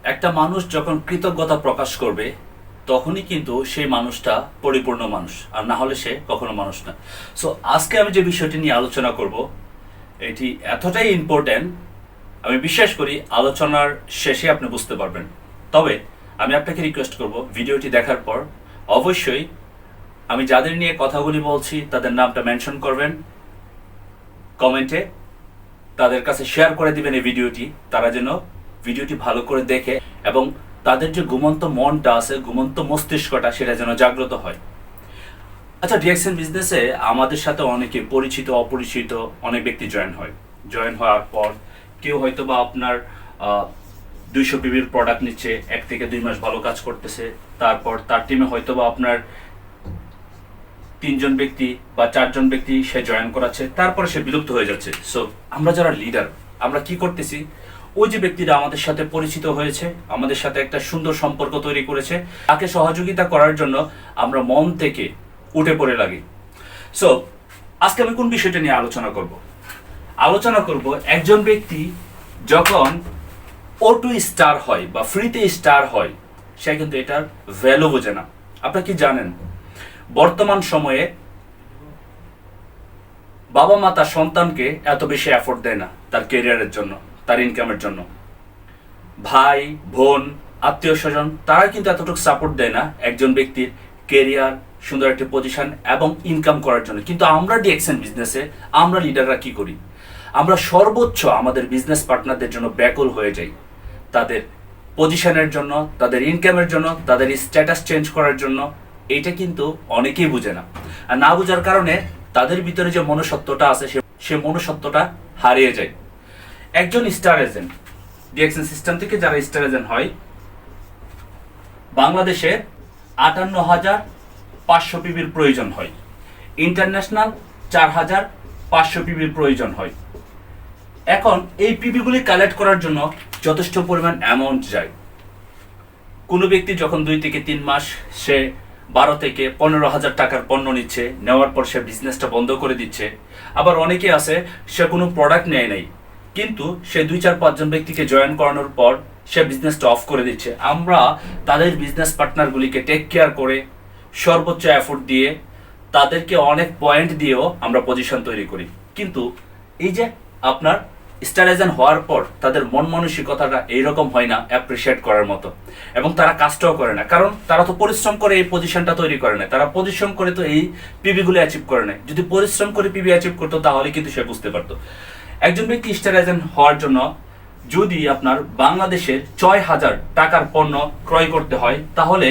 একটা মানুষ যখন কৃতজ্ঞতা প্রকাশ করবে তখনই কিন্তু সেই মানুষটা পরিপূর্ণ মানুষ, আর না হলে সে কখনো মানুষ না। সো আজকে আমি যে বিষয়টি নিয়ে আলোচনা করব এটি এতটাই ইম্পর্ট্যান্ট, আমি বিশ্বাস করি আলোচনার শেষে আপনি বুঝতে পারবেন। তবে আমি আপনাকে রিকোয়েস্ট করব ভিডিওটি দেখার পর অবশ্যই আমি যাদের নিয়ে কথাগুলি বলছি তাদের নামটা মেনশন করবেন কমেন্টে, তাদের কাছে শেয়ার করে দিবেন এই ভিডিওটি, তারা যেন ভিডিওটি ভালো করে দেখে এবং তাদের যে ঘুমন্ত মনটা আছে, ঘুমন্ত মস্তিষ্কটা, সেটা যেন জাগ্রত হয়। আচ্ছা, ডিএক্সএন বিজনেসে আমাদের সাথে অনেকে পরিচিত অপরিচিত অনেক ব্যক্তি জয়েন হওয়ার পর কেউ হয়তো বা আপনার 200 পিবির প্রোডাক্ট নিচ্ছে, 1 থেকে 2 মাস ভালো কাজ করতেছে, তারপর তার টিমে হয়তো বা আপনার 3 জন ব্যক্তি বা 4 জন ব্যক্তি সে জয়েন করাচ্ছে, তারপরে সে বিলুপ্ত হয়ে যাচ্ছে। সো আমরা যারা লিডার, আমরা কি করতেছি, ওই যে ব্যক্তিরা আমাদের সাথে পরিচিত হয়েছে, আমাদের সাথে একটা সুন্দর সম্পর্ক তৈরি করেছে, তাকে সহযোগিতা করার জন্য আমরা মন থেকে উঠে পড়ে লাগি। সো আজকে আমি কোন বিষয়টা নিয়ে আলোচনা করব একজন ব্যক্তি যখন O2 স্টার হয় বা ফ্রিতে স্টার হয়, সে কিন্তু এটার ভ্যালু বোঝে না। আপনারা কি জানেন, বর্তমান সময়ে বাবা মা তার সন্তানকে এত বেশি এফোর্ট দেয় না তার ক্যারিয়ারের জন্য, তার ইনকামের জন্য। ভাই বোন আত্মীয় স্বজন তারা কিন্তু এতটুকু সাপোর্ট দেয় না একজন ব্যক্তির ক্যারিয়ার, সুন্দর একটা পজিশন এবং ইনকাম করার জন্য। কিন্তু আমরা ডিএক্সএন বিজনেসে আমরা লিডাররা কি করি, আমরা সর্বোচ্চ আমাদের বিজনেস পার্টনারদের জন্য ব্যাকুল হয়ে যাই, তাদের পজিশনের জন্য, তাদের ইনকামের জন্য, তাদের স্ট্যাটাস চেঞ্জ করার জন্য। এইটা কিন্তু অনেকেই বুঝে না, আর না বোঝার কারণে তাদের ভিতরে যে মনুষ্যত্বটা আছে সে মনুষ্যত্বটা হারিয়ে যায়। একজন স্টার এজেন্ট, ডিএক্সএন সিস্টেম থেকে যারা স্টার এজেন্ট হয়, বাংলাদেশে 58,500 পিবির প্রয়োজন হয়, ইন্টারন্যাশনাল 4,500 পিবির প্রয়োজন হয়। এখন এই পিবিগুলি কালেক্ট করার জন্য যথেষ্ট পরিমাণ অ্যামাউন্ট যায়। কোনো ব্যক্তি যখন 2 থেকে 3 মাস সে 12 থেকে 15,000 টাকার পণ্য নিচ্ছে, নেওয়ার পর সে বিজনেসটা বন্ধ করে দিচ্ছে। আবার অনেকে আছে সে কোনো প্রোডাক্ট নেয় নাই, কিন্তু সে 2-4-5 জন ব্যক্তিকে জয়েন করানোর পর সে বিজনেসটা অফ করে দিচ্ছে। আমরা তাদের বিজনেস পার্টনারগুলিকে টেক কেয়ার করে সর্বোচ্চ এফোর্ট দিয়ে তাদেরকে অনেক পয়েন্ট দিয়েও আমরা পজিশন তৈরি করি। কিন্তু এই যে আপনার স্টার এজেন্ট হওয়ার পর তাদের মন মানসিকতাটা এইরকম হয় না অ্যাপ্রিসিয়েট করার মতো, এবং তারা কাজটাও করে না, কারণ তারা তো পরিশ্রম করে এই পজিশনটা তৈরি করে না, তারা পরিশ্রম করে তো এই পিবিগুলো অ্যাচিভ করে নেয়। যদি পরিশ্রম করে পিবি অ্যাচিভ করতো তাহলে কিন্তু সে বুঝতে পারতো। একজন ব্যক্তি স্টার এজেন্ট হওয়ার জন্য যদি আপনার বাংলাদেশের 6,000 টাকার পণ্য ক্রয় করতে হয়, তাহলে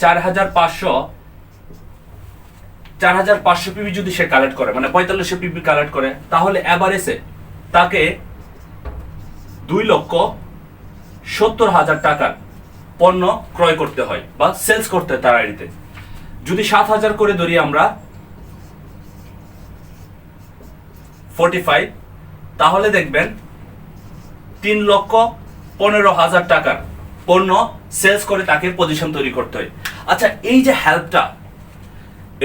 4,500 পিবি যদি সে কালেক্ট করে, মানে 4500 পিবি কালেক্ট করে, তাহলে এভারেজে তাকে 2,70,000 টাকার পণ্য ক্রয় করতে হয় বা সেলস করতে হয় তার আইডিতে। যদি 7,000 করে ধরি আমরা 45, তাহলে দেখবেন 3,15,000 টাকার পণ্য সেলস করে তাকে পজিশন তৈরি করতে হয়। আচ্ছা, এই যে হেল্পটা,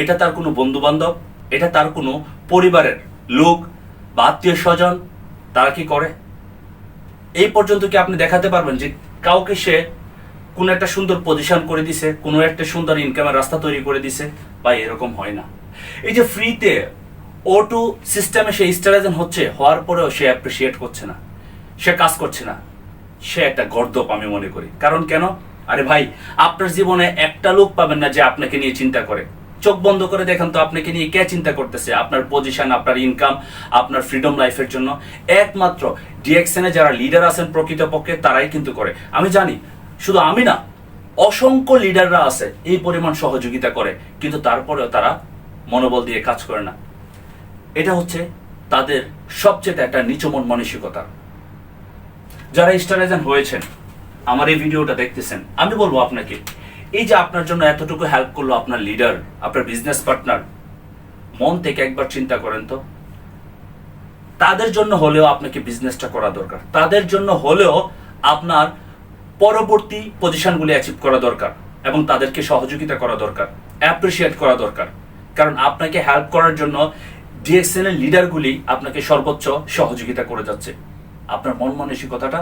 এটা তার কোনো বন্ধু বান্ধব, এটা তার কোনো পরিবারের লোক বা আত্মীয় স্বজন তারা কি করে? এই পর্যন্ত কি আপনি দেখাতে পারবেন যে কাউকে সে কোনো একটা সুন্দর পজিশন করে দিছে, কোনো একটা সুন্দর ইনকামের রাস্তা তৈরি করে দিছে? বা এরকম হয় না। এই যে ফ্রিতে O2 সিস্টেমে সে স্টার এজেন্ট হচ্ছে, হওয়ার পরেও সে অ্যাপ্রিসিয়েট করছে না, সে কাজ করছে না, সে একটা গর্দপ আমি মনে করি। কারণ কেন? আরে ভাই, আপনার জীবনে একটা লোক পাবেন না যে আপনাকে নিয়ে চিন্তা করে। চোখ বন্ধ করে দেখেন তো আপনাকে নিয়ে কে চিন্তা করতেছে? আপনার পজিশন, আপনার ইনকাম, আপনার ফ্রিডম লাইফের জন্য একমাত্র ডিএক্সএন এ যারা লিডার আছেন প্রকৃতপক্ষে তারাই কিন্তু করে। আমি জানি, শুধু আমি না, অসংখ্য লিডাররা আছে এই পরিমাণ সহযোগিতা করে, কিন্তু তারপরেও তারা মনোবল দিয়ে কাজ করে না। এটা হচ্ছে তাদের সবচেয়ে একটা নিচু মন মানসিকতা। যারা স্টার এজেন্ট হয়েছেন, আমার এই ভিডিওটা দেখতেছেন, আমি বলবো আপনাকে, এই যে আপনার জন্য এতটুকু হেল্প করলো আপনার লিডার, আপনার বিজনেস পার্টনার, মন থেকে একবার চিন্তা করেন তো, তাদের জন্য হলেও আপনাকে বিজনেসটা করা দরকার, তাদের জন্য হলেও আপনার পরবর্তী পজিশনগুলি অ্যাচিভ করা দরকার, এবং তাদেরকে সহযোগিতা করা দরকার, অ্যাপ্রিসিয়েট করা দরকার। কারণ আপনাকে হেল্প করার জন্য ডিএক্সএন এর লিডারগুলি আপনাকে সর্বোচ্চ সহযোগিতা করে যাচ্ছে। আপনার মন মানসিকতাটা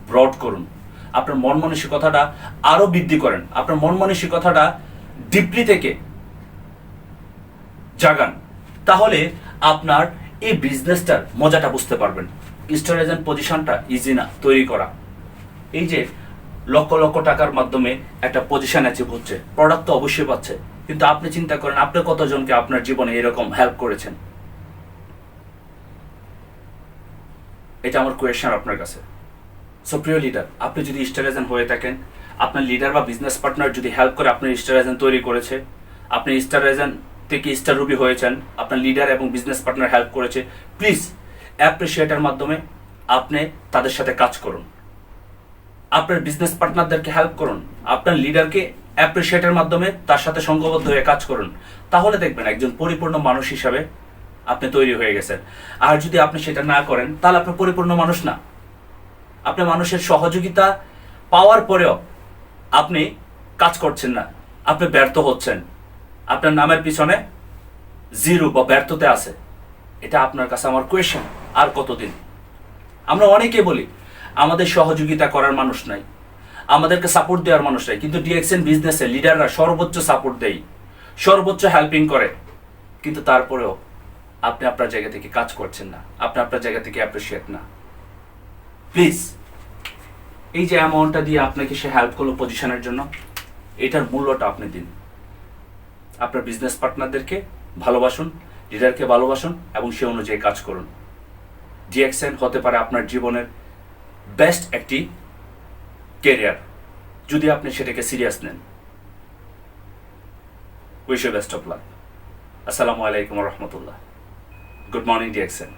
ব্রড করুন, আপনার মন মানসিকতাটা আরো বৃদ্ধি করেন, আপনার মন মানসিকতাটা ডিপলি থেকে জাগান, তাহলে আপনার এই বিজনেসটার মজাটা বুঝতে পারবেন। স্টার এজেন্ট পজিশনটা ইজি না তৈরি করা। এই যে লক্ষ লক্ষ টাকার মাধ্যমে একটা পজিশন অ্যাচিভ হচ্ছে, প্রোডাক্ট তো অবশ্যই পাচ্ছে, কিন্তু আপনি চিন্তা করেন আপনি কতজনকে আপনার জীবনে এরকম হেল্প করেছেন। এটা আমার কোয়েশ্চেন আপনার কাছে। সো প্রিয় লিডার, আপনি যদি স্টার এজেন্ট হয়ে থাকেন, আপনার লিডার বা বিজনেস পার্টনার যদি হেল্প করে আপনার স্টার এজেন্ট তৈরি করেছে, আপনি স্টার এজেন্ট থেকে স্টার রুবি হয়েছেন, আপনার লিডার এবং বিজনেস পার্টনার হেল্প করেছে, প্লিজ অ্যাপ্রিসিয়েটের মাধ্যমে আপনি তাদের সাথে কাজ করুন। আপনার বিজনেস পার্টনারদেরকে হেল্প করুন, আপনার লিডারকে অ্যাপ্রিসিয়েটের মাধ্যমে তার সাথে সংঘবদ্ধ হয়ে কাজ করুন, তাহলে দেখবেন একজন পরিপূর্ণ মানুষ হিসাবে আপনি তৈরি হয়ে গেছেন। আর যদি আপনি সেটা না করেন, তাহলে আপনি পরিপূর্ণ মানুষ না। আপনি মানুষের সহযোগিতা পাওয়ার পরেও আপনি কাজ করছেন না, আপনি ব্যর্থ হচ্ছেন, আপনার নামের পিছনে জিরো বা ব্যর্থতে আছে। এটা আপনার কাছে আমার কোয়েশ্চেন, আর কতদিন? আমরা অনেকে বলি আমাদের সহযোগিতা করার মানুষ নাই, আমাদেরকে সাপোর্ট দেওয়ার মানুষ নাই, কিন্তু ডিএক্সএন বিজনেসে লিডাররা সর্বোচ্চ সাপোর্ট দেয়, সর্বোচ্চ হেল্পিং করে, কিন্তু তারপরেও আপনি আপনার জায়গা থেকে কাজ করছেন না, আপনি আপনার জায়গা থেকে অ্যাপ্রিসিয়েট না। প্লিজ, এই যে অ্যামাউন্টটা দিয়ে আপনাকে সে হেল্প করলো পজিশনের জন্য, এটার মূল্যটা আপনি দিন। আপনার বিজনেস পার্টনারদেরকে ভালোবাসুন, লিডারকে ভালোবাসুন এবং সে অনুযায়ী কাজ করুন। ডিএক্সএন হতে পারে আপনার জীবনের বেস্ট একটি ক্যারিয়ার, যদি আপনি সেটাকে সিরিয়াস নেন। Wish you best of luck. আসসালামু আলাইকুম রহমতুল্লাহ। Good morning DXN.